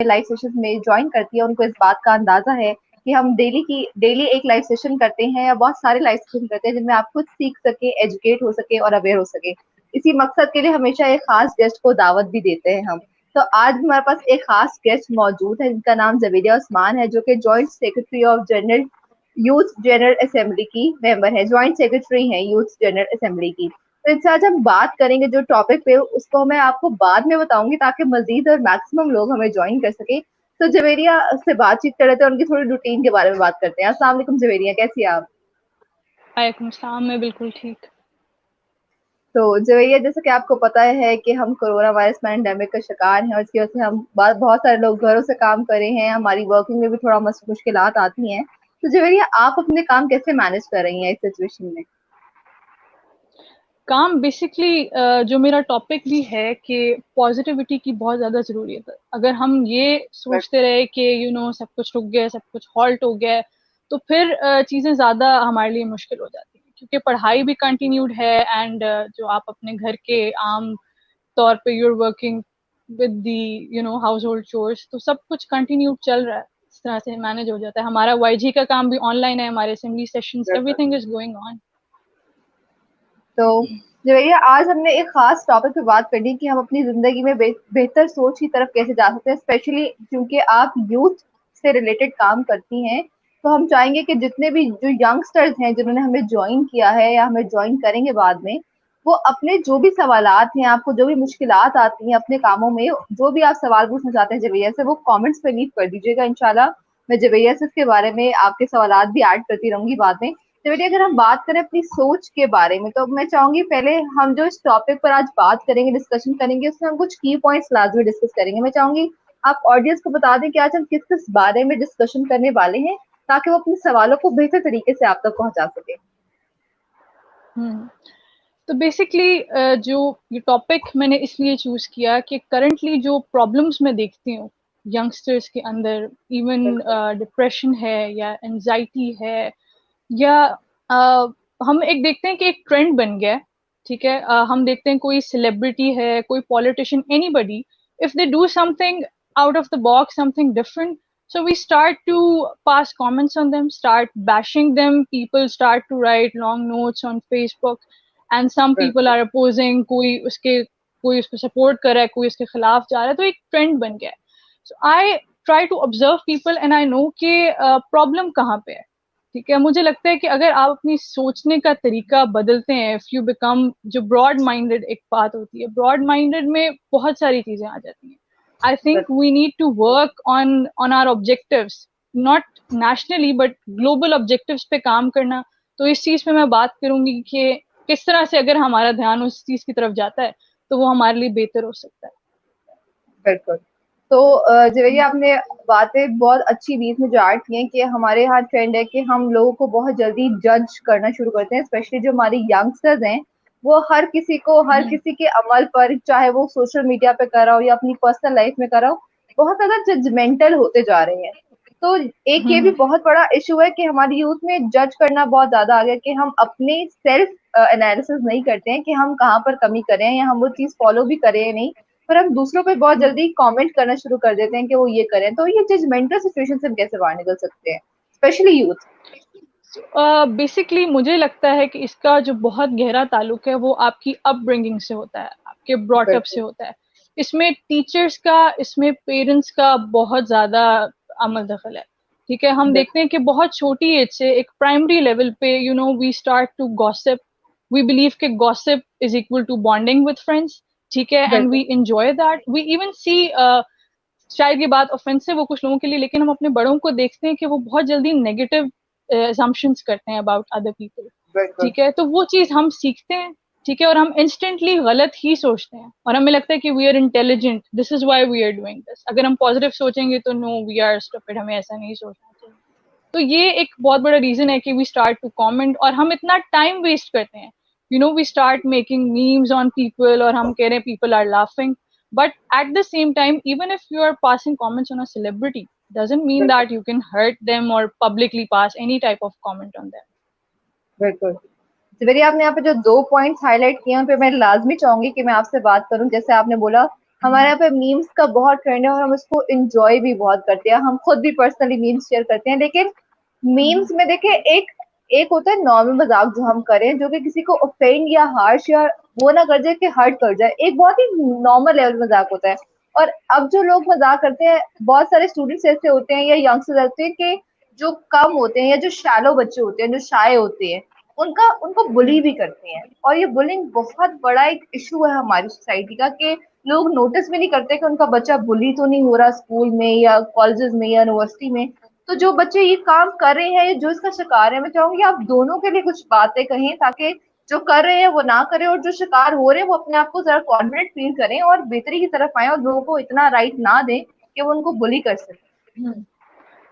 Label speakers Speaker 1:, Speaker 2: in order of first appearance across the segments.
Speaker 1: Live session में join करती है उनको इस बात का अंदाजा है कि हम डेली एक लाइव सेशन करते हैं या बहुत सारे लाइव सेशन करते हैं जिनमें आप कुछ सीख सके, एजुकेट हो सके और अवेयर हो सके। इसी मकसद के लिए हमेशा एक खास गेस्ट को दावत भी देते हैं हम। तो आज हमारे पास एक खास गेस्ट मौजूद है जिनका नाम जवेरिया उस्मान है, जो कि joint secretary of general youth general assembly की मेंबर है, जॉइंट सेक्रेटरी है यूथ जनरल असेंबली की। तो इनसे आज हम बात करेंगे जो टॉपिक पे, उसको मैं आपको बाद में बताऊंगी ताकि मजीद और मैक्सिमम लोग हमें ज्वाइन कर सके। तो जवेरिया से बातचीत कर रहे थे, उनकी थोड़ी रूटीन के बारे में बात करते हैं। अस्सलाम वालेकुम जवेरिया, कैसी हैं आप?
Speaker 2: वालेकुम सलाम, मैं बिल्कुल ठीक।
Speaker 1: तो जवेरिया, जैसे कि आपको पता है कि हम कोरोना वायरस पैंडेमिक का शिकार हैं और इसकी वजह से हम बहुत सारे लोग घरों से काम कर रहे हैं, हमारी वर्किंग में भी थोड़ा मुश्किलात आती हैं। तो जवेरिया, आप अपने काम कैसे मैनेज कर रही हैं इस सिचुएशन में?
Speaker 2: काम बेसिकली जो मेरा टॉपिक भी है कि पॉजिटिविटी की बहुत ज़्यादा ज़रूरियत है। अगर हम ये सोचते रहे कि सब कुछ रुक गया, सब कुछ हॉल्ट हो गया है, तो फिर चीज़ें ज़्यादा हमारे लिए मुश्किल हो जाती हैं, क्योंकि पढ़ाई भी कंटिन्यूड है एंड जो आप अपने घर के आम तौर पे your working with the household chores, तो सब कुछ कंटिन्यू चल रहा है। इस तरह से मैनेज हो जाता है। हमारा वाईजी का काम भी ऑनलाइन है, हमारे assembly sessions, everything is going on.
Speaker 1: तो जवेरिया, आज हमने एक खास टॉपिक पे बात करनी कि हम अपनी जिंदगी में बेहतर सोच की तरफ कैसे जा सकते हैं, स्पेशली क्योंकि आप यूथ से रिलेटेड काम करती हैं। तो हम चाहेंगे कि जितने भी जो यंगस्टर्स हैं जिन्होंने हमें ज्वाइन किया है या हमें ज्वाइन करेंगे बाद में, वो अपने जो भी सवालात हैं, आपको जो भी मुश्किलात आती हैं अपने कामों में, जो भी आप सवाल पूछना चाहते हैं जवेरिया से, वो कमेंट्स पे लीव कर दीजिएगा। इंशाल्लाह मैं जवेरिया से इसके बारे में आपके सवालात भी ऐड करती रहूंगी बाद में। तो बेटी, अगर हम बात करें अपनी सोच के बारे में, तो मैं चाहूंगी पहले हम जो इस टॉपिक पर आज बात करेंगे, डिस्कशन करेंगे, उसमें हम कुछ की पॉइंट्स लाजमी डिस्कस करेंगे। मैं चाहूंगी आप ऑडियंस को बता दें कि आज हम किस किस बारे में डिस्कशन करने वाले हैं, ताकि वो अपने सवालों को बेहतर तरीके से आप तक पहुंचा सके।
Speaker 2: हम्म। तो बेसिकली जो ये टॉपिक मैंने इसलिए चूज किया कि करंटली जो प्रॉब्लम्स मैं देखती हूँ यंगस्टर्स के अंदर, इवन डिप्रेशन है या एंजाइटी है, या हम एक देखते हैं कि एक ट्रेंड बन गया है। ठीक है, हम देखते हैं कोई सेलिब्रिटी है, कोई politician, anybody, if they do something out of the box, something different, so we start to pass comments on them, start bashing them. People start to write long notes on Facebook, and some people are opposing, कोई उसको support कर रहा है, कोई उसके खिलाफ जा रहा है, तो एक ट्रेंड बन गया है। So I try to observe people and I know कि प्रॉब्लम कहाँ पे है। ठीक है, मुझे लगता है कि अगर आप अपनी सोचने का तरीका बदलते हैं, इफ यू बिकम, जो ब्रॉड माइंडेड एक बात होती है, ब्रॉड माइंडेड में बहुत सारी चीजें आ जाती हैं। I think we need to work on our objectives, not nationally but global objectives पे काम करना। तो इस चीज पे मैं बात करूंगी कि किस तरह से अगर हमारा ध्यान उस चीज की तरफ जाता है तो वो हमारे लिए बेहतर हो सकता है।
Speaker 1: बिल्कुल। तो जवेरिया, आपने बातें बहुत अच्छी बीच में जो ऐड की हैं कि हमारे यहाँ ट्रेंड है कि हम लोगों को बहुत जल्दी जज करना शुरू करते हैं, स्पेशली जो हमारे यंगस्टर्स हैं। वो हर किसी के अमल पर, चाहे वो सोशल मीडिया पे कर रहा हो या अपनी पर्सनल लाइफ में कर रहा हो, बहुत ज्यादा जजमेंटल होते जा रहे हैं। तो एक ये भी बहुत बड़ा इशू है कि हमारी यूथ में जज करना बहुत ज्यादा आ गया कि हम अपने सेल्फ एनालिसिस नहीं करते हैं कि हम कहाँ पर कमी करें या हम वो चीज फॉलो भी करें या नहीं, पर हम दूसरों पे बहुत जल्दी कमेंट करना शुरू कर देते हैं कि वो ये करें। तो ये जजमेंटल सिचुएशन से हम कैसे बाहर निकल सकते हैं, स्पेशली यूथ?
Speaker 2: बेसिकली मुझे लगता है कि इसका जो बहुत गहरा ताल्लुक है वो आपकी अपब्रिंगिंग से होता है, आपके ब्रॉटअप से
Speaker 1: बिल्कुल।
Speaker 2: होता है। इसमें टीचर्स का, इसमें पेरेंट्स का बहुत ज्यादा अमल दखल है। ठीक है, हम देखते हैं कि बहुत छोटी एज से एक प्राइमरी लेवल पे we start to gossip. We believe कि gossip is equal to bonding with friends. ठीक है, एंड
Speaker 1: बिल्कुल।
Speaker 2: We enjoy that. We even see, शायद ये बात ऑफेंसिव हो कुछ लोगों के लिए, लेकिन हम अपने बड़ों को देखते हैं कि वो बहुत जल्दी नेगेटिव assumptions करते हैं अबाउट अदर पीपल।
Speaker 1: बिल्कुल।
Speaker 2: ठीक है, तो वो चीज हम सीखते हैं। ठीक है, और हम इंस्टेंटली गलत ही सोचते हैं और हमें लगता है कि we are intelligent, this is why we are doing this. अगर हम पॉजिटिव सोचेंगे तो नो, वी आर स्टूपिड, हमें ऐसा नहीं सोचना चाहिए। तो ये एक बहुत बड़ा रीजन है कि वी स्टार्ट टू कमेंट और हम इतना टाइम वेस्ट करते हैं। We start making memes on people और हम कह रहे हैं people are laughing, but at the same time, even if you are passing comments on a celebrity, doesn't mean
Speaker 1: बिल्कुल।
Speaker 2: that you can hurt them or publicly pass any type of comment on them.
Speaker 1: बिल्कुल। जवेरिया, आपने यहाँ पे जो 2 points highlight किए हैं उन पे मैं लाजमी चाहूंगी कि मैं आपसे बात करूं। जैसे आपने बोला हमारे यहाँ पे मीम्स का बहुत ट्रेंड है और हम उसको एंजॉय भी बहुत करते हैं, हम खुद भी पर्सनली मीम्स शेयर करते हैं, लेकिन मीम्स में देखिए एक एक होता है नॉर्मल मजाक जो हम करें, जो कि किसी को ऑफेंड या हार्श या वो ना कर जाए कि हर्ट कर जाए, एक बहुत ही नॉर्मल लेवल मजाक होता है। और अब जो लोग मजाक करते हैं, बहुत सारे स्टूडेंट्स ऐसे होते हैं या यंगस्टर्स होते हैं कि जो कम होते हैं या जो शैलो बच्चे होते हैं, जो शाय होते हैं, उनका उनको बुली भी करते हैं। और ये बुलिंग बहुत बड़ा एक इशू है हमारी सोसाइटी का, कि लोग नोटिस भी नहीं करते कि उनका बच्चा बुली तो नहीं हो रहा स्कूल में या कॉलेजेस में या यूनिवर्सिटी में। तो जो बच्चे ये काम कर रहे हैं, जो इसका शिकार है, मैं चाहूंगी आप दोनों के लिए कुछ बातें कहें, ताकि जो कर रहे हैं वो ना करें और जो शिकार हो रहे हैं वो अपने आप को जरा कॉन्फिडेंट फील करें और बेहतरी की तरफ आए और लोगों को इतना राइट ना दें कि वो उनको बुली कर सके।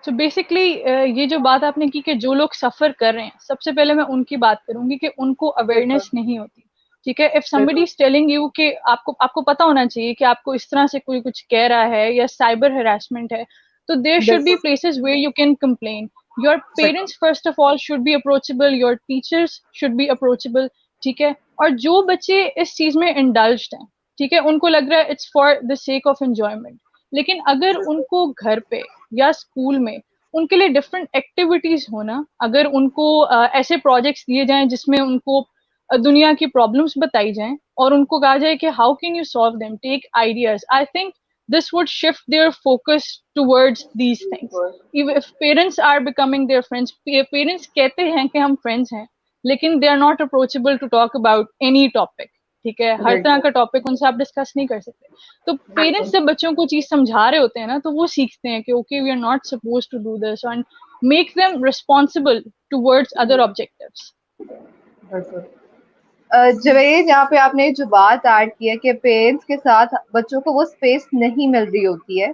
Speaker 2: तो बेसिकली ये जो बात आपने की कि जो लोग सफर कर रहे हैं, सबसे पहले मैं उनकी बात करूंगी कि उनको
Speaker 1: बिल्कुल
Speaker 2: अवेयरनेस नहीं होती। ठीक है, इफ समबडी
Speaker 1: बिल्कुल
Speaker 2: इज टेलिंग यू कि आपको आपको पता होना चाहिए कि आपको इस तरह से कोई कुछ कह रहा है या साइबर हरासमेंट है, तो देयर शुड बी
Speaker 1: बिल्कुल
Speaker 2: places where you can complain. Your
Speaker 1: बिल्कुल
Speaker 2: parents first of all should be approachable, your teachers should be approachable. ठीक है, और जो बच्चे इस चीज में इंडल्ज्ड हैं, ठीक है, उनको लग रहा है it's for the sake of enjoyment, लेकिन अगर
Speaker 1: बिल्कुल
Speaker 2: उनको घर पे या स्कूल में उनके लिए डिफरेंट एक्टिविटीज होना, अगर उनको ऐसे प्रोजेक्ट्स दिए जाएं जिसमें उनको दुनिया की प्रॉब्लम्स बताई जाएं और उनको कहा जाए कि how can you solve them, take ideas, I think this would shift their focus towards these things.
Speaker 1: बिल्कुल
Speaker 2: Even if parents are becoming their friends, parents कहते हैं कि हम friends हैं, लेकिन they are not approachable to talk about any topic. ठीक है, हर तरह
Speaker 1: बिल्कुल
Speaker 2: का टॉपिक उनसे आप डिस्कस नहीं कर सकते। तो पेरेंट्स
Speaker 1: बिल्कुल
Speaker 2: जब बच्चों को चीज समझा रहे होते हैं ना, तो वो सीखते हैं कि okay we are not suppose to do this, and make them responsible towards other objectives.
Speaker 1: बिल्कुल। जवेद, यहाँ पे आपने जो बात ऐड की है कि पेरेंट्स के साथ बच्चों को वो स्पेस नहीं मिल रही होती है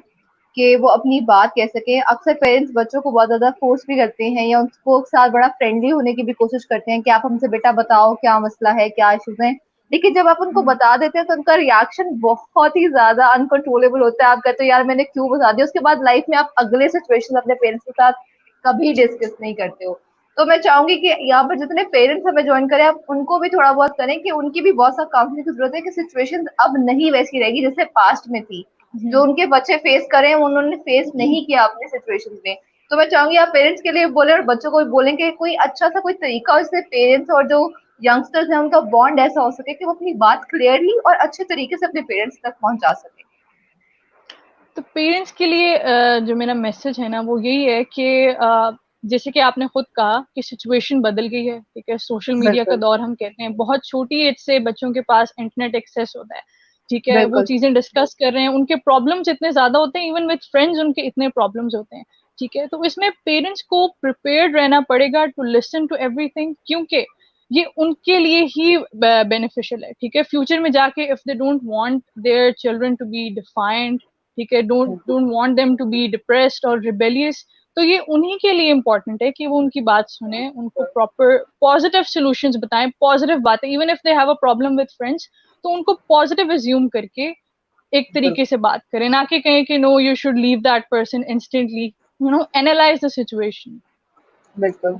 Speaker 1: कि वो अपनी बात कह सके। अक्सर पेरेंट्स बच्चों को बहुत ज्यादा फोर्स भी करते हैं या उनको साथ बड़ा फ्रेंडली होने की भी कोशिश करते हैं कि आप हमसे बेटा बताओ क्या मसला है, क्या इश्यूज हैं। लेकिन जब आप उनको बता देते हैं तो उनका रिएक्शन बहुत ही ज्यादा अनकंट्रोलेबल होता है। आप कहते हो यार मैंने क्यों बता दिया, उसके बाद लाइफ में आप अगले सिचुएशन अपने पेरेंट्स के साथ कभी डिस्कस नहीं करते हो। तो मैं चाहूंगी कि यहाँ पर जितने पेरेंट्स हमें ज्वाइन करें, आप उनको भी थोड़ा बहुत करें कि उनकी भी बहुत सा काउंसलिंग की जरूरत है, कि सिचुएशन अब नहीं वैसी रहेगी जैसे पास्ट में थी। जो उनके बच्चे फेस करें उन्होंने फेस नहीं किया अपने सिचुएशन में। तो मैं चाहूंगी आप पेरेंट्स के लिए बोले और बच्चों को भी बोलें कि कोई अच्छा सा कोई तरीका हो जिससे पेरेंट्स और जो यंगस्टर्स हैं उनका बॉन्ड ऐसा हो सके कि वो अपनी बात क्लियरली और अच्छे तरीके से अपने पेरेंट्स तक पहुंचा सके।
Speaker 2: तो पेरेंट्स के लिए जो मेरा मैसेज है ना वो यही है कि जैसे कि आपने खुद कहा कि सिचुएशन बदल गई है। ठीक है, सोशल मीडिया का
Speaker 1: बिल्कुल
Speaker 2: दौर हम कहते हैं, बहुत छोटी एज से बच्चों के पास इंटरनेट एक्सेस होता है। ठीक है, वो
Speaker 1: बिल्कुल
Speaker 2: चीजें डिस्कस कर रहे हैं, उनके प्रॉब्लम्स इतने ज्यादा होते हैं, इवन विद फ्रेंड्स उनके इतने प्रॉब्लम्स होते हैं। ठीक है, तो इसमें पेरेंट्स को प्रिपेयर्ड रहना पड़ेगा टू लिसन टू एवरीथिंग, क्योंकि ये उनके लिए ही बेनिफिशियल है। ठीक है, फ्यूचर में जाके if they don't want their children to be defined, ठीक है, डोंट
Speaker 1: बिल्कुल
Speaker 2: don't want them to be depressed और रिबेलियस, तो ये उन्हीं के लिए इम्पोर्टेंट है कि वो उनकी बात सुने, उनको प्रॉपर पॉजिटिव सॉल्यूशंस बताएं, पॉजिटिव बातें, even if they have a problem with friends, तो उनको पॉजिटिव एज्यूम करके एक
Speaker 1: बिल्कुल
Speaker 2: तरीके से बात करें, ना कि कहें कि no you should leave that person instantly, analyze the situation.
Speaker 1: बिल्कुल।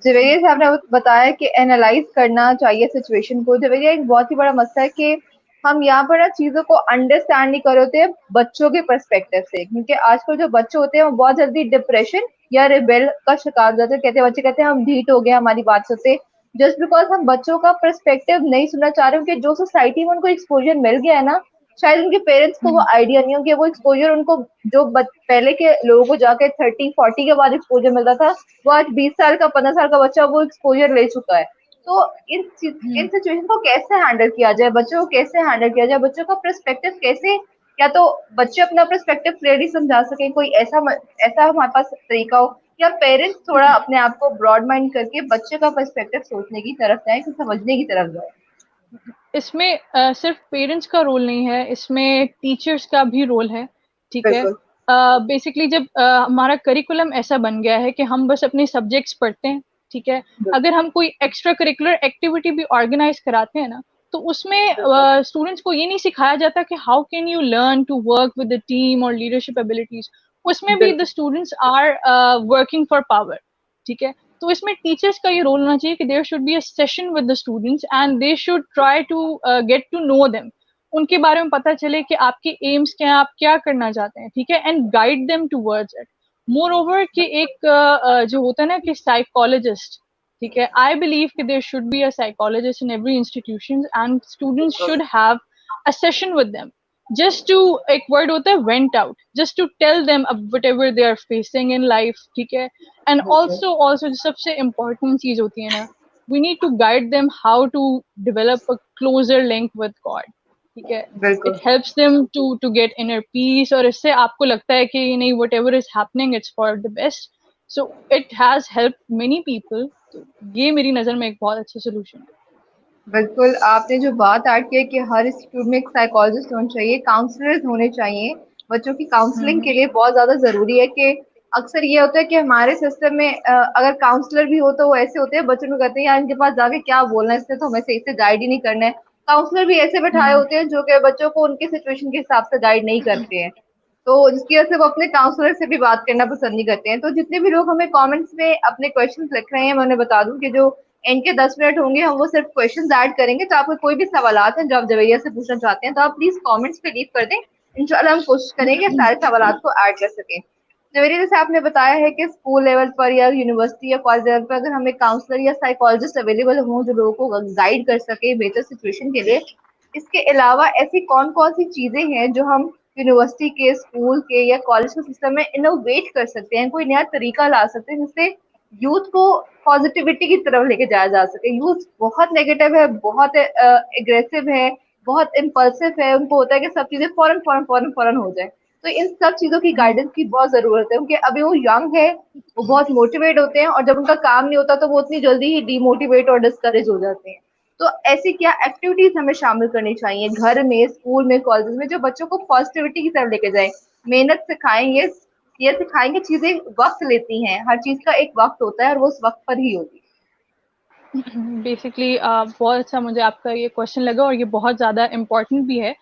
Speaker 1: जवेरिया साहब ने बताया कि एनालाइज करना चाहिए सिचुएशन को। जवेरिया एक बहुत ही बड़ा मसला है कि हम यहाँ पर ना चीजों को अंडरस्टैंड नहीं कर रहे होते हैं बच्चों के पर्सपेक्टिव से, क्योंकि आजकल जो बच्चे होते हैं वो बहुत जल्दी डिप्रेशन या रिबेल का शिकार हो जाते हैं। कहते हैं बच्चे कहते हैं हम ढीठ हो गए हमारी बात सुनते, जस्ट बिकॉज हम बच्चों का पर्सपेक्टिव नहीं सुनना चाह रहे, क्योंकि जो सोसाइटी में उनको एक्सपोजर मिल गया है ना, शायद उनके पेरेंट्स को वो आइडिया नहीं हो कि वो एक्सपोजर उनको जो पहले के लोगों को जाके 30-40 के बाद एक्सपोजर मिलता था, वो आज 20 साल का 15 साल का बच्चा वो एक्सपोजर ले चुका है। तो इन सिचुएशन को कैसे हैंडल किया जाए, बच्चों को कैसे हैंडल किया जाए, बच्चों का पर्सपेक्टिव कैसे, या तो बच्चे अपना पर्सपेक्टिव क्लियरली समझा सके, कोई ऐसा हमारे पास तरीका हो, या पेरेंट्स थोड़ा अपने आप को ब्रॉड माइंड करके बच्चे का पर्सपेक्टिव सोचने की तरफ जाए, समझने की तरफ जाए।
Speaker 2: इसमें सिर्फ पेरेंट्स का रोल नहीं है, इसमें टीचर्स का भी रोल है। ठीक है,
Speaker 1: बिल्कुल
Speaker 2: बेसिकली जब हमारा करिकुलम ऐसा बन गया है कि हम बस अपने सब्जेक्ट्स पढ़ते हैं, ठीक है, अगर हम कोई एक्स्ट्रा करिकुलर एक्टिविटी भी ऑर्गेनाइज कराते हैं ना, तो उसमें
Speaker 1: बिल्कुल
Speaker 2: स्टूडेंट्स को ये नहीं सिखाया जाता कि how can you learn to work with the team और लीडरशिप एबिलिटीज। उसमें भी द
Speaker 1: बिल्कुल
Speaker 2: students are working for power. ठीक है, तो इसमें टीचर्स का ये रोल होना चाहिए कि there should be a session with the students and they should try to get to know them. उनके बारे में पता चले कि आपके एम्स क्या है, आप क्या करना चाहते हैं, ठीक है, and guide them towards it. More over कि एक जो होता है ना कि साइकोलॉजिस्ट, ठीक है, आई बिलीव कि there should be a psychologist in every institution and students should have a session with them just to, एक word होता है went out, just to tell them whatever they are facing in life, ठीक है, and also जो सबसे important चीज होती है ना, we need to guide them how to develop a closer link with God, ठीक है,
Speaker 1: बिल्कुल
Speaker 2: it helps them to get inner peace, और इससे आपको लगता है कि नहीं whatever is happening it's for the best, so it has helped many people, तो ये मेरी नजर में एक बहुत अच्छा solution है।
Speaker 1: बिल्कुल, आपने जो बात ऐड की है कि हर इंस्टीट्यूट में एक साइकोलॉजिस्ट होना चाहिए, काउंसलर्स होने चाहिए, बच्चों की काउंसलिंग के लिए बहुत ज़्यादा ज़रूरी है कि अक्सर ये होता है कि हमारे सिस्टम में अगर काउंसलर भी हो तो वो ऐसे होते हैं, बच्चों को कहते हैं यार इनके पास जाके क्या बोलना है, इसने तो हमें सही से गाइड ही नहीं करना है। काउंसलर भी ऐसे बैठाए होते हैं जो कि बच्चों को उनके सिचुएशन के हिसाब से गाइड नहीं करते हैं। तो जिसकी वजह से वो अपने काउंसलर से भी बात करना पसंद नहीं करते हैं। तो जितने भी लोग हमें कमेंट्स में अपने क्वेश्चंस लिख रहे हैं, मैं उन्हें बता दूं कि जो एंड के 10 मिनट होंगे हम वो सिर्फ क्वेश्चंस ऐड करेंगे। तो आपके कोई भी सवालात हैं जो आप जवेरिया से पूछना चाहते हैं तो आप प्लीज कमेंट्स पे लीव कर दें। इंशाल्लाह हम कोशिश करेंगे सारे सवालात को ऐड कर सकें। जवेरिया, जैसे आपने बताया है कि स्कूल लेवल पर या यूनिवर्सिटी या कॉलेज लेवल पर अगर हमें काउंसलर या साइकोलॉजिस्ट अवेलेबल हों जो लोगों को गाइड कर सके बेहतर सिचुएशन के लिए, इसके अलावा ऐसी कौन कौन सी चीजें हैं जो हम यूनिवर्सिटी के, स्कूल के या कॉलेज के सिस्टम में इनोवेट कर सकते हैं, कोई नया तरीका ला सकते हैं जिससे यूथ को पॉजिटिविटी की तरफ लेके जाया जा सके। यूथ बहुत नेगेटिव है, बहुत एग्रेसिव है, बहुत इम्पल्सिव है, उनको होता है कि सब चीजें फौरन फौरन फौरन फौरन हो जाए। तो इन सब चीजों की गाइडेंस की बहुत जरूरत है क्योंकि अभी वो यंग है, वो बहुत मोटिवेट होते हैं और जब उनका काम नहीं होता तो वो उतनी जल्दी ही डीमोटिवेट और डिस्करेज हो जाते हैं। तो ऐसी क्या एक्टिविटीज हमें शामिल करनी चाहिए घर में, स्कूल में, कॉलेज में, जो बच्चों को पॉजिटिविटी की तरफ लेके जाए, मेहनत सिखाएं। ये सिखाएंगे चीजें वक्त लेती हैं, हर चीज का एक वक्त होता है और वो उस वक्त पर ही होती
Speaker 2: बेसिकली बहुत अच्छा मुझे आपका ये क्वेश्चन लगा और ये बहुत ज़्यादा इम्पोर्टेंट भी है।
Speaker 1: है।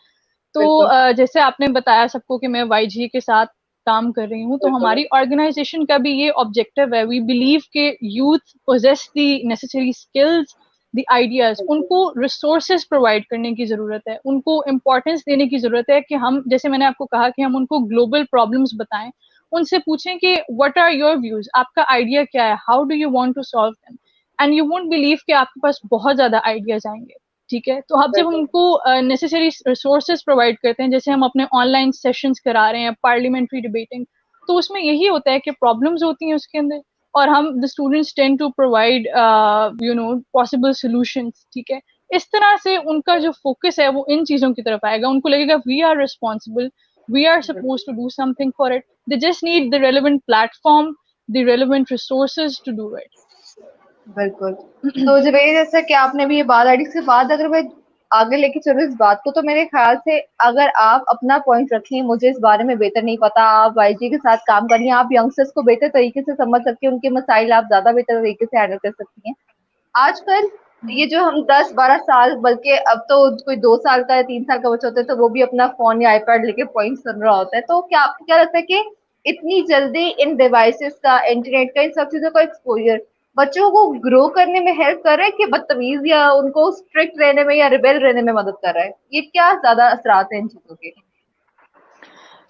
Speaker 2: तो
Speaker 1: बिल्कुल
Speaker 2: जैसे आपने बताया सबको कि मैं वाईजी के साथ काम कर रही हूँ, तो
Speaker 1: बिल्कुल
Speaker 2: हमारी ऑर्गेनाइजेशन का भी ये ऑब्जेक्टिव है, वी बिलीव के youth possess the necessary skills, the ideas,
Speaker 1: बिल्कुल
Speaker 2: उनको रिसोर्सेज प्रोवाइड करने की ज़रूरत है, उनको इम्पोर्टेंस देने की ज़रूरत है कि हम, जैसे मैंने आपको कहा कि हम उनको ग्लोबल प्रॉब्लम्स बताएं, उनसे पूछें कि व्हाट आर योर व्यूज, आपका आइडिया क्या है, how do you want to solve them, and you won't believe कि आपके पास बहुत ज़्यादा आइडियाज आएंगे, ठीक है। तो अब जब हम
Speaker 1: बिल्कुल
Speaker 2: उनको नेसेसरी रिसोर्सेज प्रोवाइड करते हैं, जैसे हम अपने ऑनलाइन सेशंस करा रहे हैं, पार्लियामेंट्री डिबेटिंग, तो उसमें यही होता है कि प्रॉब्लम्स होती हैं उसके अंदर, और हम the students tend to provide possible solutions, ठीक है। इस तरह से उनका जो फोकस है वो इन चीजों की तरफ आएगा, उनको लगेगा we are responsible, we are suppose to do something for it, they just need the relevant platform, the relevant resources to do
Speaker 1: बिल्कुल।
Speaker 2: इट।
Speaker 1: तो जब ये जैसा कि आपने भी ये बात आई, इसके बाद अगर मैं आगे लेके चलूँ इस बात को, तो मेरे ख्याल से अगर आप अपना पॉइंट रखें, मुझे इस बारे में बेहतर नहीं पता, आप वाईजी के साथ काम कर रही हैं, आप यंगस्टर्स को बेहतर तरीके से समझ सकती हैं, उनके मसाइल आप ज्यादा बेहतर तरीके से हैंडल कर सकती हैं। आजकल ये जो हम 10-12 साल, बल्कि अब तो कोई 2 साल का या 3 साल का बच्चा होता है तो वो भी अपना फोन या आईपैड लेके पॉइंट सुन रहा होता है। तो क्या आपको क्या लगता है कि इतनी जल्दी इन डिवाइसेस का, इंटरनेट का, इन सब चीजों का एक्सपोजर बच्चों को ग्रो करने में हेल्प कर रहा है कि बदतमीज या उनको स्ट्रिक्ट रहने में या रिबेल रहने में मदद कर रहा है? ये क्या ज्यादा असरात है इन चीजों के?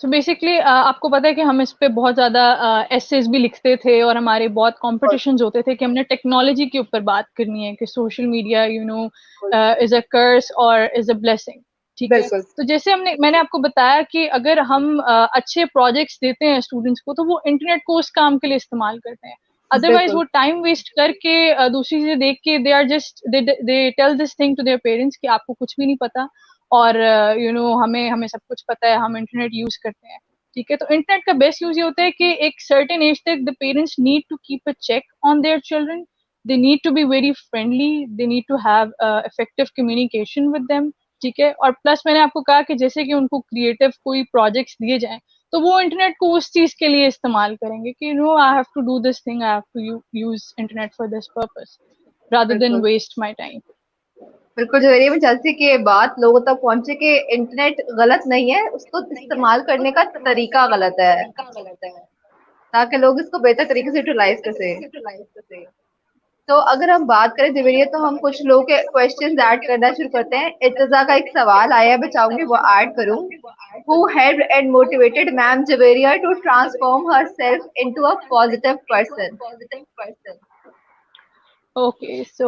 Speaker 2: सो बेसिकली आपको पता है कि हम इस पे बहुत ज़्यादा एसेज भी लिखते थे और हमारे बहुत कॉम्पिटिशन्स होते थे कि हमने टेक्नोलॉजी के ऊपर बात करनी है कि सोशल मीडिया इज अ कर्स और इज अ ब्लेसिंग, ठीक है।
Speaker 1: बिल्कुल
Speaker 2: तो जैसे मैंने आपको बताया कि अगर हम अच्छे प्रोजेक्ट्स देते हैं स्टूडेंट्स को तो वो इंटरनेट को उस काम के लिए इस्तेमाल करते हैं, अदरवाइज
Speaker 1: बिल्कुल
Speaker 2: वो टाइम वेस्ट करके दूसरी चीजें देख के they are just they tell this thing to their parents कि आपको कुछ भी नहीं पता और हमें हमें सब कुछ पता है, हम इंटरनेट यूज करते हैं, ठीक है। तो इंटरनेट का बेस्ट यूज ये होता है कि एक सर्टेन एज तक the parents need to keep a check on their children, they need to be very friendly, they need to have effective communication with them, ठीक है। और प्लस मैंने आपको कहा कि जैसे कि उनको क्रिएटिव कोई प्रोजेक्ट्स दिए जाएं तो वो इंटरनेट को उस चीज के लिए इस्तेमाल करेंगे कि I have to do this thing, I have to use internet for this purpose rather than
Speaker 1: बिल्कुल
Speaker 2: waste my time.
Speaker 1: बिल्कुल, ज़रिए में जल्दी कि ये बात लोगों तक पहुँचे कि इंटरनेट गलत नहीं है, उसको इस्तेमाल करने का तरीका गलत है, ताकि लोग इसको बेहतर तरीके से यूटिलाइज़ कर सकें। तो अगर हम बात करें जवेरिया, तो हम कुछ लोगों के क्वेश्चंस ऐड करना शुरू करते हैं। इर्तिजा का एक सवाल आया है, मैं चाहूंगी वो ऐड करूं। Who helped and motivated Ma'am Javeria to transform herself into a positive person?
Speaker 2: Okay, so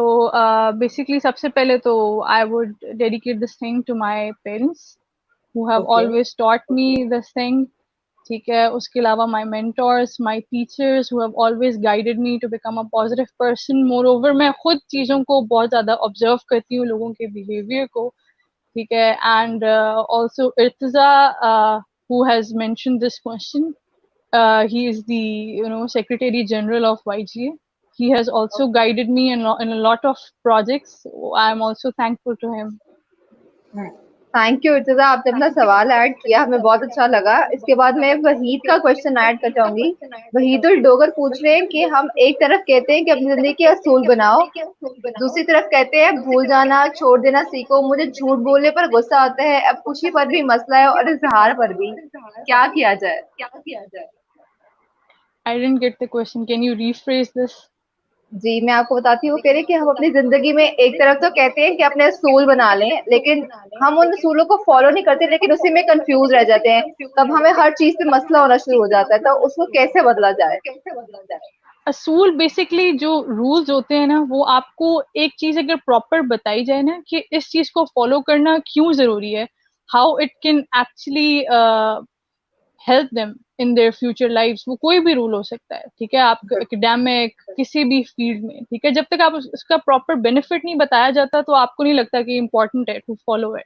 Speaker 2: basically सबसे पहले तो I would dedicate this thing to my parents who have
Speaker 1: Okay.
Speaker 2: always taught me this thing. ठीक है, उसके अलावा my mentors, my teachers who have always guided me to become a positive person. Moreover, मैं खुद चीज़ों को बहुत ज़्यादा observe करती हूँ, लोगों के behavior को, ठीक है, and also Irtiza, who has mentioned this question. He is the Secretary General of YGA. He has also guided me in a lot of projects. So I am also thankful to him.
Speaker 1: Thank you Irtiza, आपने अपना सवाल add किया, हमें बहुत अच्छा लगा। इसके बाद मैं वहीद का क्वेश्चन ऐड कर चाहूंगी। वहीदुल डोगर पूछ रहे हैं कि हम एक तरफ कहते हैं कि अपनी जिंदगी के असूल बनाओ, दूसरी तरफ कहते हैं भूल जाना छोड़ देना सीखो, मुझे झूठ बोलने पर गुस्सा आता है, अब खुशी पर भी मसला है और इजहार पर भी, क्या किया जाए?
Speaker 2: I didn't get the question. Can you rephrase this?
Speaker 1: जी, मैं आपको बताती हूँ, वो कह रहे हैं कि हम अपनी ज़िंदगी में एक तरफ तो कहते हैं कि अपने असूल बना लें, लेकिन हम उन असूलों को फ़ॉलो नहीं करते, लेकिन उसी में कन्फ्यूज़ रह जाते हैं। तब हमें हर चीज़ पे मसला होना शुरू हो जाता है, तो उसको कैसे बदला जाए?
Speaker 2: असूल बेसिकली जो रूल्स होते हैं ना, वो आपको एक चीज अगर प्रॉपर बताई जाए ना कि इस चीज को फॉलो करना क्यों जरूरी है, how it can actually help them in their future lifes, वो कोई भी रूल हो सकता है, ठीक है, आप एकेडमिक किसी भी फील्ड में, ठीक है, जब तक आप उसका प्रॉपर बेनिफिट नहीं बताया जाता तो आपको नहीं लगता कि इम्पोर्टेंट है टू फॉलो इट।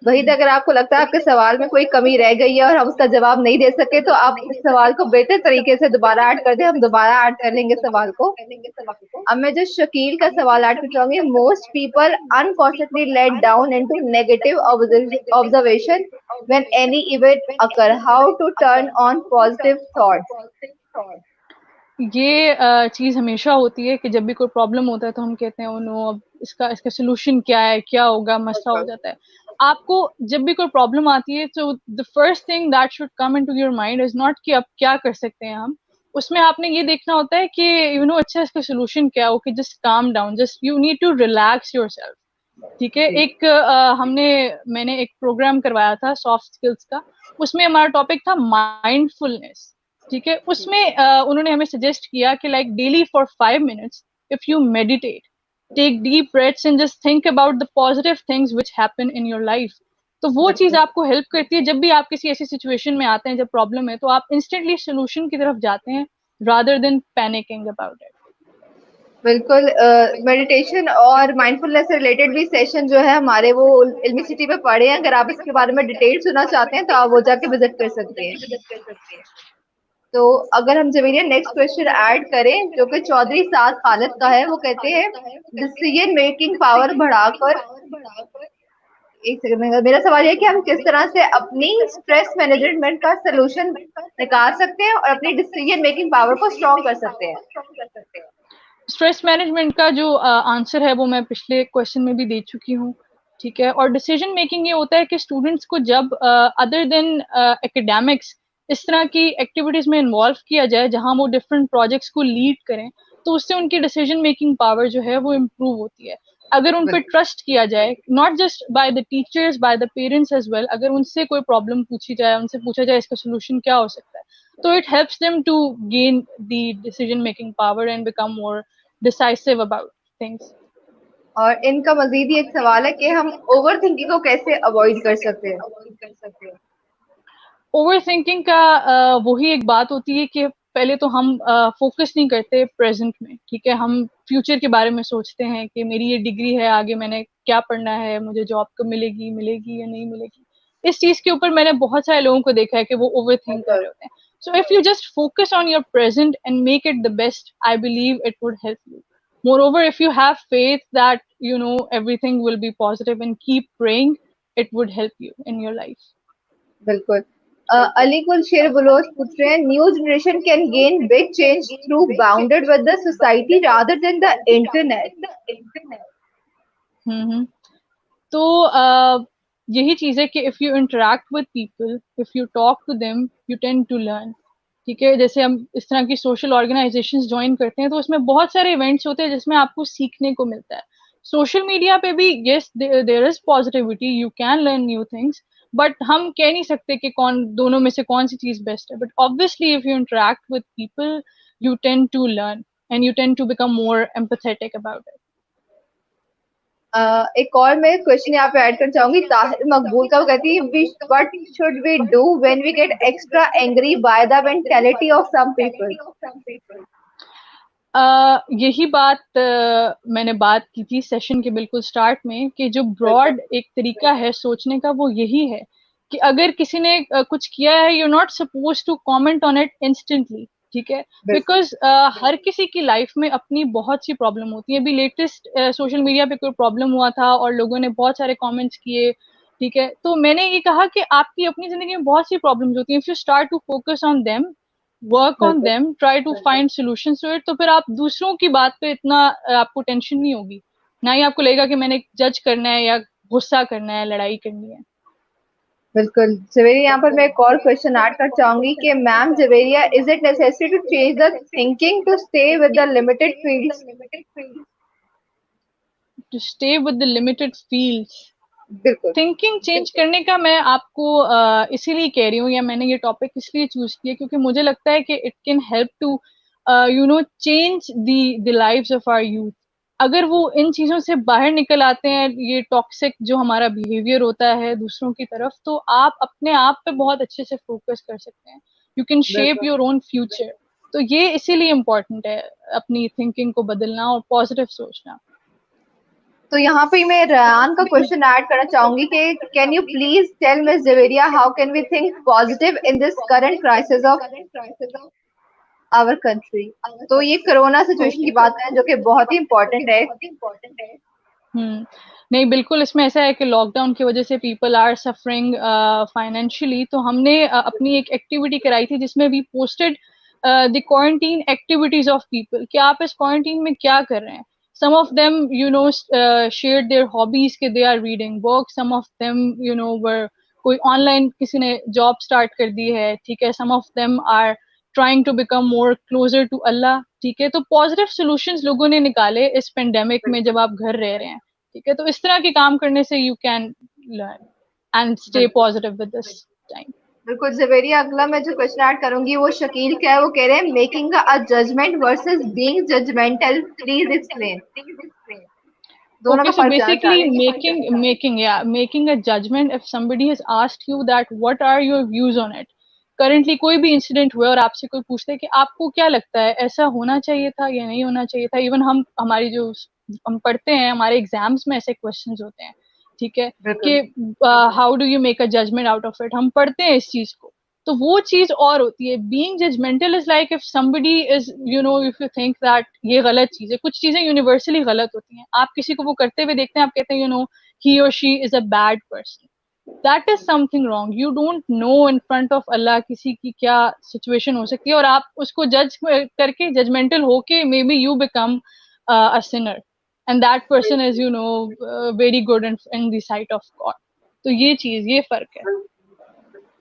Speaker 1: वहीद, अगर आपको लगता है आपके सवाल में कोई कमी रह गई है और हम उसका जवाब नहीं दे सके, तो आप इस सवाल को बेहतर तरीके से दोबारा ऐड कर दें, हम दोबारा ऐड कर लेंगे सवाल को। अब मैं जो शकील का सवाल ऐड करना चाहूंगी। Most people unconsciously let down into negative observation when any event occur, how to turn on positive thoughts?
Speaker 2: ये चीज हमेशा होती है कि जब भी कोई प्रॉब्लम होता है तो हम कहते हैं, ओ नो, अब इसका इसका सोल्यूशन क्या है, क्या होगा, मसला हो जाता है। आपको जब भी कोई प्रॉब्लम आती है तो the first thing that should come into your mind is not कि अब क्या कर सकते हैं हम, उसमें आपने ये देखना होता है कि अच्छा इसका सोल्यूशन क्या है। Okay, just calm down, just you need to relax yourself, ठीक है। मैंने एक प्रोग्राम करवाया था सॉफ्ट स्किल्स का, उसमें हमारा टॉपिक था माइंडफुलनेस, ठीक है। उसमें उन्होंने हमें सजेस्ट किया कि like daily for 5 minutes if you meditate, take deep breaths and just think about the positive things which happen in your life. तो वो चीज आपको हेल्प करती है जब भी आप किसी ऐसी सिचुएशन में आते हैं जब प्रॉब्लम है, तो आप इंस्टेंटली सोल्यूशन की तरफ जाते हैं rather than panicking about it.
Speaker 1: बिल्कुल, मेडिटेशन और माइंडफुलनेस से रिलेटेड भी सेशन जो है हमारे, वो इल्मी सिटी पे पड़े हैं। अगर आप इसके बारे में डिटेल सुनना चाहते हैं तो आप वो जाके विजिट कर सकते हैं। तो अगर हम जमीरिया नेक्स्ट क्वेश्चन ऐड करें, जो कि चौधरी साद खालिद का है, वो कहते हैं डिसीजन मेकिंग पावर बढ़ाकर, एक सेकंड में, मेरा सवाल ये है कि हम किस तरह से अपनी स्ट्रेस मैनेजमेंट का सोल्यूशन निकाल सकते हैं और अपनी डिसीजन मेकिंग पावर को स्ट्रॉन्ग कर सकते हैं?
Speaker 2: स्ट्रेस मैनेजमेंट का जो आंसर है वो मैं पिछले क्वेश्चन में भी दे चुकी हूँ, ठीक है। और डिसीजन मेकिंग ये होता है कि स्टूडेंट्स को जब अदर देन एकेडमिक्स इस तरह की एक्टिविटीज में इन्वॉल्व किया जाए जहां वो डिफरेंट प्रोजेक्ट्स को लीड करें, तो उससे उनकी डिसीजन मेकिंग पावर जो है वो इम्प्रूव होती है। अगर उन पर ट्रस्ट किया जाए, not just by the teachers, by the parents as well, अगर उनसे कोई प्रॉब्लम पूछी जाए, उनसे पूछा जाए इसका सोल्यूशन क्या हो सकता है, तो it helps them to gain the decision making power and become more decisive about things.
Speaker 1: और इनका मजीद ही एक सवाल है कि हम ओवर थिंकिंग को कैसे अवॉइड कर सकते हैं?
Speaker 2: ओवर थिंकिंग का वही एक बात होती है कि पहले तो हम फोकस नहीं करते प्रेजेंट में, ठीक है। हम फ्यूचर के बारे में सोचते हैं कि मेरी ये डिग्री है, आगे मैंने क्या पढ़ना है, मुझे जॉब कब मिलेगी, मिलेगी या नहीं मिलेगी। इस चीज के ऊपर मैंने बहुत सारे लोगों को देखा है कि वो ओवर थिंक कर रहे होते हैं। So if you just focus on your present and make it the best, I believe it would help you. Moreover, if you have faith that everything will be positive and keep praying, it would help you in your life.
Speaker 1: बिल्कुल। अली कुल शेर Bloch पूछ रहे हैं, new generation can gain big change through bounded with the society rather than the internet.
Speaker 2: Hmm. तो यही चीज है कि if you interact with people, if you talk to them, you tend to learn, ठीक है, जैसे हम इस तरह की सोशल ऑर्गेनाइजेशंस ज्वाइन करते हैं तो उसमें बहुत सारे इवेंट्स होते हैं जिसमें आपको सीखने को मिलता है. सोशल मीडिया पे भी yes there is positivity, you can learn new things, but हम कह नहीं सकते कि कौन दोनों में से कौन सी चीज बेस्ट है. But obviously if you interact with people you tend to learn and you tend to become more empathetic about it.
Speaker 1: एक और मैं क्वेश्चन यहाँ पे ऐड करना चाहूंगी ताहिर मकबूल का. वो कहती है what should we do when we get extra angry by the mentality of some people.
Speaker 2: यही बात मैंने बात की थी सेशन के बिल्कुल स्टार्ट में कि जो ब्रॉड एक तरीका है सोचने का वो यही है कि अगर किसी ने कुछ किया है you not suppose to comment on it instantly. ठीक है, बिकॉज हर किसी की लाइफ में अपनी बहुत सी प्रॉब्लम होती है. अभी लेटेस्ट सोशल मीडिया पे कोई प्रॉब्लम हुआ था और लोगों ने बहुत सारे कमेंट्स किए. ठीक है, तो मैंने ये कहा कि आपकी अपनी जिंदगी में बहुत सी प्रॉब्लम्स होती हैं. If you start to focus on them, work on them, try to find solutions to it, तो फिर आप दूसरों की बात पे इतना आपको टेंशन नहीं होगी, ना ही आपको लगेगा कि मैंने जज करना है या गुस्सा करना है, लड़ाई करनी है.
Speaker 1: बिल्कुल जवेरी. यहाँ पर मैं एक और क्वेश्चन ऐड करना चाहूंगी कि ma'am Javeria, is it necessary to change the thinking to stay with the limited fields?
Speaker 2: To stay with the limited fields,
Speaker 1: बिल्कुल.
Speaker 2: थिंकिंग चेंज करने का मैं आपको इसीलिए कह रही हूँ या मैंने ये टॉपिक इसलिए चूज किया क्योंकि मुझे लगता है कि it can help to you know change the lives of our youth. अगर वो इन चीजों से बाहर निकल आते हैं, ये टॉक्सिक जो हमारा बिहेवियर होता है दूसरों की तरफ, तो आप अपने आप पे बहुत अच्छे से फोकस कर सकते हैं. You can shape your own future. तो ये इसीलिए इम्पोर्टेंट है अपनी थिंकिंग को बदलना और पॉजिटिव सोचना.
Speaker 1: तो यहाँ पे मैं रयान का क्वेश्चन ऐड करना चाहूंगी कि can you please tell miss Javeria how can we think positive in this current crisis of our country. तो ये कोरोना सिचुएशन की बात है जो कि बहुत ही इम्पोर्टेंट है.
Speaker 2: नहीं, बिल्कुल इसमें ऐसा है कि लॉकडाउन की वजह से पीपल आर सफरिंग फाइनेंशियली. तो हमने अपनी एक एक्टिविटी कराई थी जिसमें we posted the quarantine activities of people कि आप इस क्वारंटीन में क्या कर रहे हैं. some of them you know shared their hobbies कि they are reading books. some of them you know were कोई ऑनलाइन किसी ने जॉब स्टार्ट कर दी है. ठीक है, some of them are trying to become more closer to Allah. ठीक है, तो पॉजिटिव सॉल्यूशंस लोगों ने निकाले इस पेंडेमिक में जब आप घर रह रहे हैं. ठीक है, तो इस तरह के काम करने से you can learn and stay positive with this time.
Speaker 1: बिल्कुल जवेरिया. अगला मैं जो क्वेश्चन ऐड करूंगी वो शकील का है. वो कह रहे हैं making a judgement versus being judgemental, please explain. दोनों
Speaker 2: Okay,
Speaker 1: का
Speaker 2: so
Speaker 1: फर्क जानना चाह
Speaker 2: basically
Speaker 1: रहे हैं.
Speaker 2: making a judgment if somebody has asked you that what are your views on it. Currently कोई भी इंसिडेंट हुआ और आपसे कोई पूछते है कि आपको क्या लगता है ऐसा होना चाहिए था या नहीं होना चाहिए था. इवन हमारी जो हम पढ़ते हैं हमारे एग्जाम्स में ऐसे क्वेश्चंस होते हैं. ठीक है, कि how do you make a judgement out of it, हम पढ़ते हैं इस चीज को. तो वो चीज और होती है. Being judgemental is like if somebody is you know if you think that ये गलत चीज है. कुछ चीजें यूनिवर्सली गलत होती हैं. आप किसी को वो करते हुए देखते हैं, आप कहते हैं यू नो ही और she is a bad person. That is something wrong. You don't know in front of Allah किसी की क्या सिचुएशन हो सकती है और आप उसको जज करके जजमेंटल होके may be you become a Sinner and that person is you know very good in the site of God. तो ये चीज, ये फर्क है.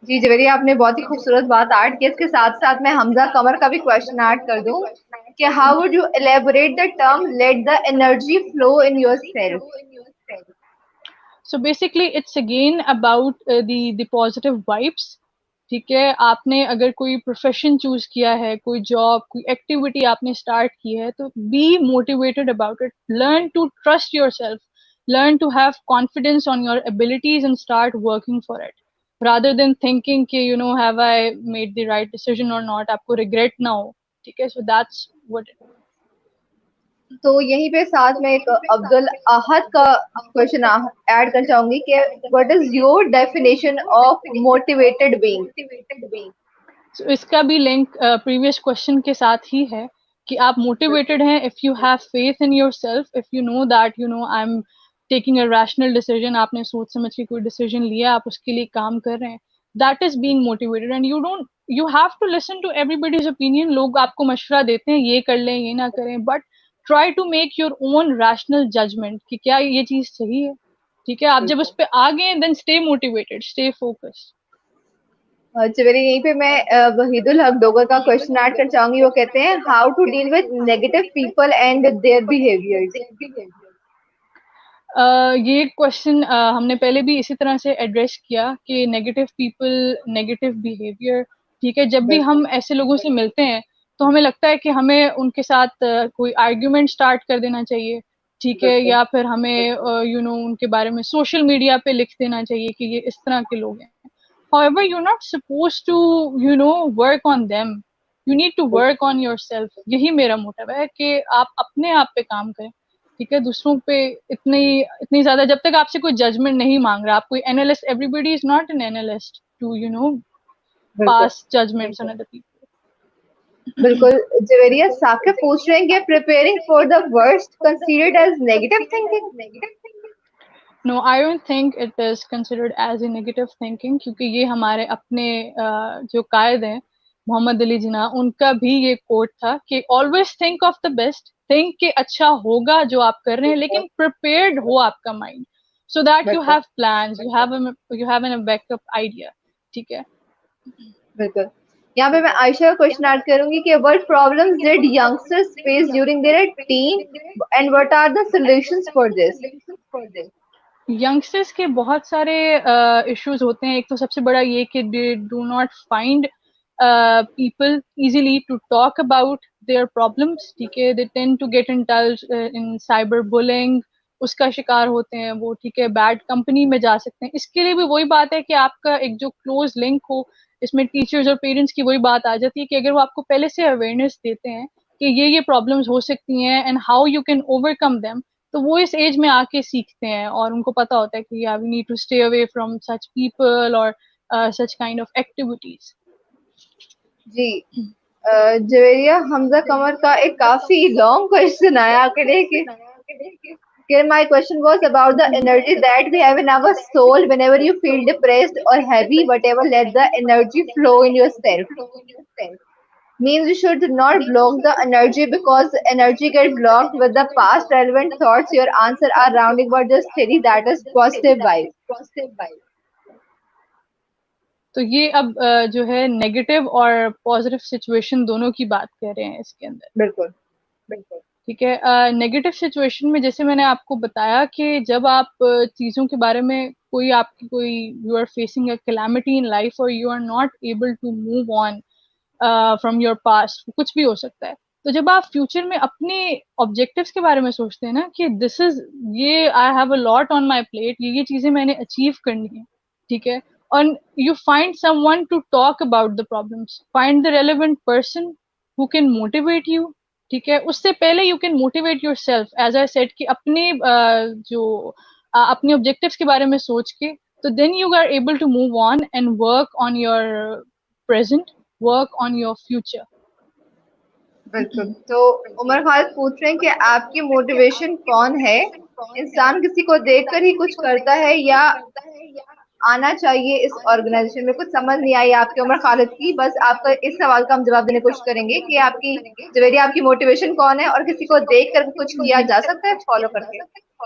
Speaker 1: जी जवेरिया, आपने बहुत ही खूबसूरत बात ऐड की. इसके साथ साथ मैं हमजा कमर का भी क्वेश्चन ऐड कर दूं कि how would you elaborate the term let the energy flow in yourself?
Speaker 2: So basically it's again about the positive vibes. ठीक है, आपने अगर कोई प्रोफेशन चूज किया है, कोई जॉब, कोई एक्टिविटी आपने स्टार्ट की है, तो be motivated about it. Learn to trust your self, learn to have confidence on your abilities and start working for it rather than thinking कि you know have I made the right decision or not, आपको regret ना हो. ठीक है, so that's what it.
Speaker 1: तो यहीं पे साथ में एक अब्दुल अहद का क्वेश्चन ऐड कर चाहूंगी कि what is your definition of motivated being?
Speaker 2: So, इसका भी लिंक प्रीवियस क्वेश्चन के साथ ही है कि आप मोटिवेटेड हैं if you have faith in your self, if you know that you know I am taking a rational decision. आपने सोच समझ के कोई डिसीजन लिया, आप उसके लिए काम कर रहे हैं. That is being motivated. And you have to listen to everybody's opinion. लोग आपको मशवरा देते हैं ये कर लें ये ना करें, but try to make your own rational judgement कि क्या ये चीज सही है. ठीक है, आप जब उस पर आ गए then stay motivated, stay focused.
Speaker 1: चवेरी यहीं पे मैं वहीदुल हक डोगर का क्वेश्चन ऐड कर चाहूंगी। वो कहते हैं how to deal with negative people and their behaviours.
Speaker 2: ये क्वेश्चन हमने पहले भी इसी तरह से एड्रेस किया कि नेगेटिव पीपल, नेगेटिव बिहेवियर, ठीक है। जब भी
Speaker 1: बिल्कुल
Speaker 2: हम ऐसे लोगों से मिलते हैं तो हमें लगता है कि हमें उनके साथ कोई आर्ग्यूमेंट स्टार्ट कर देना चाहिए, ठीक है,
Speaker 1: बिल्कुल
Speaker 2: या फिर हमें उनके बारे में सोशल मीडिया पे लिख देना चाहिए कि ये इस तरह के लोग हैं। However, you're not supposed to, work on them. You need to work on yourself. यही मेरा मोटिव है कि आप अपने आप पे काम करें, ठीक है। दूसरों पे इतनी इतनी ज्यादा, जब तक आपसे कोई जजमेंट नहीं मांग रहा, आप कोई analyst, everybody is not an analyst to
Speaker 1: बिल्कुल
Speaker 2: pass judgements on other people.
Speaker 1: बिल्कुल। जवेरिया साकिब पूछ रहे हैं कि preparing for the worst considered as negative thinking.
Speaker 2: No, I don't think it is considered as a negative thinking, क्योंकि ये हमारे अपने जो कायद हैं, मोहम्मद अली जिन्ना, उनका भी ये कोट था कि always think of the best, think कि अच्छा होगा जो आप कर रहे हैं, लेकिन प्रिपेयर्ड हो आपका माइंड, सो दैट यू
Speaker 1: बिल्कुल
Speaker 2: have plans, you have an backup idea, ठीक है।
Speaker 1: बिल्कुल। यहाँ पे मैं आयशा का क्वेश्चन ऐड करूंगी कि what problems did youngsters face during their teen and what are the solutions for this.
Speaker 2: Youngsters के बहुत सारे इश्यूज होते हैं। एक तो सबसे बड़ा ये कि they do not find people easily to talk about their problems, ठीक है। They tend to get in touch in cyber bullying, उसका शिकार होते हैं वो, ठीक है। बैड कंपनी में जा सकते हैं। इसके लिए भी वही बात है कि आपका एक जो क्लोज लिंक हो, इसमें टीचर्स और पेरेंट्स की वही बात आ जाती है कि अगर वो आपको पहले से अवेयरनेस देते हैं कि ये प्रॉब्लम्स हो सकती हैं and how you can overcome them, तो वो इस एज में आके सीखते हैं और उनको पता होता है कि या we need to stay away from such people और सच काइंड ऑफ एक्टिविटीज।
Speaker 1: जी जवेरिया हमजा कमर का एक काफी लॉन्ग क्वेश्चन आया आपके लिए कि my question was about the energy that we have in our soul whenever you feel depressed or heavy, whatever, let the energy flow in yourself. Means you should not block the energy because energy get blocked with the past relevant thoughts. Your answer are rounding but just theory that is positive vibe.
Speaker 2: तो ये अब जो है negative और positive situation दोनों की बात कर रहे हैं इसके अंदर,
Speaker 1: बिल्कुल
Speaker 2: ठीक है। नेगेटिव सिचुएशन में जैसे मैंने आपको बताया कि जब आप चीज़ों के बारे में कोई आपकी कोई you are facing a calamity in life और you are not able to move on from your past, कुछ भी हो सकता है। तो जब आप फ्यूचर में अपने ऑब्जेक्टिव्स के बारे में सोचते हैं ना कि दिस इज, ये I have a lot on my plate, ये चीजें मैंने अचीव करनी है, ठीक है। और you find someone to talk about the problems, find the relevant person who can motivate you, ठीक है। उससे पहले you can motivate your self, as I said कि अपने अपने ऑब्जेक्टिव्स के बारे में सोच के, तो then you are able to move on and work on your present, work on your future.
Speaker 1: बिल्कुल। तो उमर खालिद पूछ रहे हैं कि आपकी मोटिवेशन कौन है? इंसान किसी को देखकर ही कुछ करता है या आना चाहिए इस ऑर्गेनाइजेशन में? कुछ समझ नहीं आई आपकी उमर खालिद की। बस आपका इस सवाल का हम जवाब देने की कोशिश करेंगे कि आपकी जवेरिया आपकी मोटिवेशन कौन है और किसी को देख कर कुछ किया जा सकता है फॉलो करके?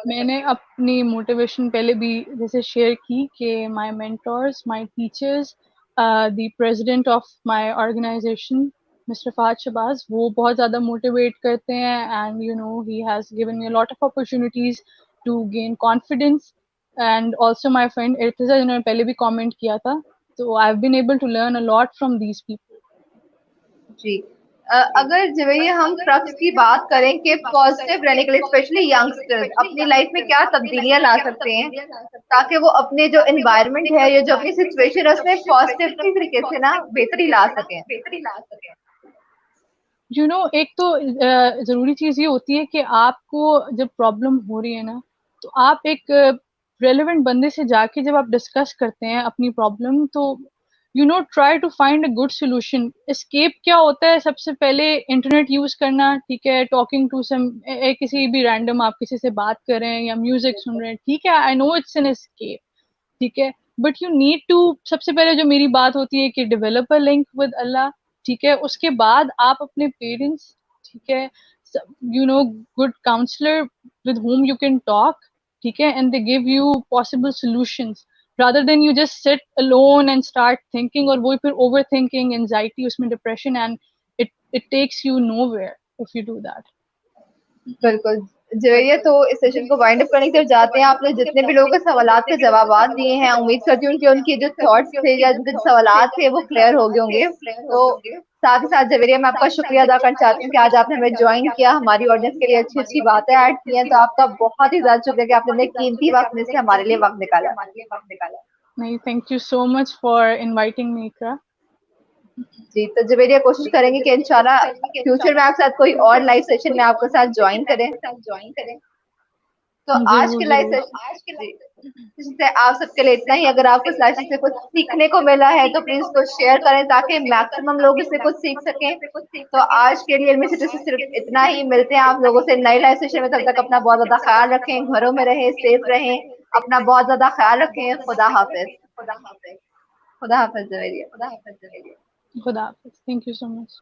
Speaker 2: मैंने अपनी मोटिवेशन पहले भी जैसे शेयर की कि my mentors, my teachers, the president of my organization mister Fahad Shahbaz, वो बहुत ज़्यादा मोटिवेट करते हैं and he has given me a lot of opportunities to gain confidence. And also my friend Irtiza, जिन्होंने पहले भी कमेंट किया था, तो I have been able to learn a lot from these people.
Speaker 1: जी। अगर जवेरिया हम ट्रक्स की बात करें कि पॉजिटिव रहने के लिए स्पेशली यंगस्टर्स अपनी लाइफ में क्या तब्दीलियां ला सकते हैं ताकि वो अपने जो एनवायरनमेंट है या जो अपनी सिचुएशन है उसमें पॉजिटिव तरीके से ना बेहतरी ला सकें?
Speaker 2: एक तो जरूरी चीज ये होती है कि आपको जब प्रॉब्लम हो रही है ना, तो आप एक रेलेवेंट बंदे से जाके जब आप डिस्कस करते हैं अपनी प्रॉब्लम, तो try to find a good solution. Escape क्या होता है? सबसे पहले इंटरनेट यूज करना, ठीक है, टॉकिंग टू सम, किसी भी रैंडम आप किसी से बात कर रहे हैं या म्यूजिक सुन रहे हैं, ठीक है, I know it's an escape, ठीक है। बट यू नीड टू, सबसे पहले जो मेरी बात होती है कि develop a link with Allah, ठीक है। उसके बाद आप अपने पेरेंट्स, ठीक है, good counsellor with whom you can talk, ठीक है, and they give you possible solutions rather than you just sit alone and start thinking, और वो फिर overthinking, anxiety, उसमें depression, and it takes you nowhere if you do that.
Speaker 1: बिल्कुल जवेरिया, तो इस session को वाइंड अप करने की तरफ जाते हैं। आपने जितने भी लोगों के सवालात के जवाब दिए हैं, उम्मीद करती हूँ कि उनके जो थॉट्स थे या जो सवालात थे वो क्लियर हो गए होंगे। तो साथ ही साथ जवेरिया, मैं आपका शुक्रिया अदा करना चाहती हूँ कि आज आपने हमें ज्वाइन किया, हमारी ऑडियंस के लिए अच्छी अच्छी बातें ऐड की हैं। तो आपका बहुत ही ज्यादा शुक्रिया कि आपने अपने कीमती वक्त में से हमारे लिए वक्त निकाला।
Speaker 2: नहीं, thank you so much for inviting me, Iqra.
Speaker 1: जी, तो जवेरिया कोशिश करेंगे कि इंशाल्लाह फ्यूचर में आपके साथ कोई और लाइव सेशन में आपके साथ ज्वाइन करें। तो आज के लाइव सेशन आप सबके लिए इतना ही। अगर आपको इस लाइव सेशन से कुछ सीखने को मिला है तो प्लीज उसको शेयर करें ताकि मैक्सिमम लोग इससे कुछ सीख सकें। तो आज के लिए इनमें से सिर्फ इतना ही। मिलते हैं आप लोगों से नए लाइव सेशन में। तब तक अपना बहुत ज्यादा ख्याल रखें, घरों में रहें, सेफ रहें, अपना बहुत ज्यादा ख्याल रखें। खुदा हाफिज। खुदा हाफिज जवेरिया।
Speaker 2: खुदा हाफिज, थैंक यू सो मच।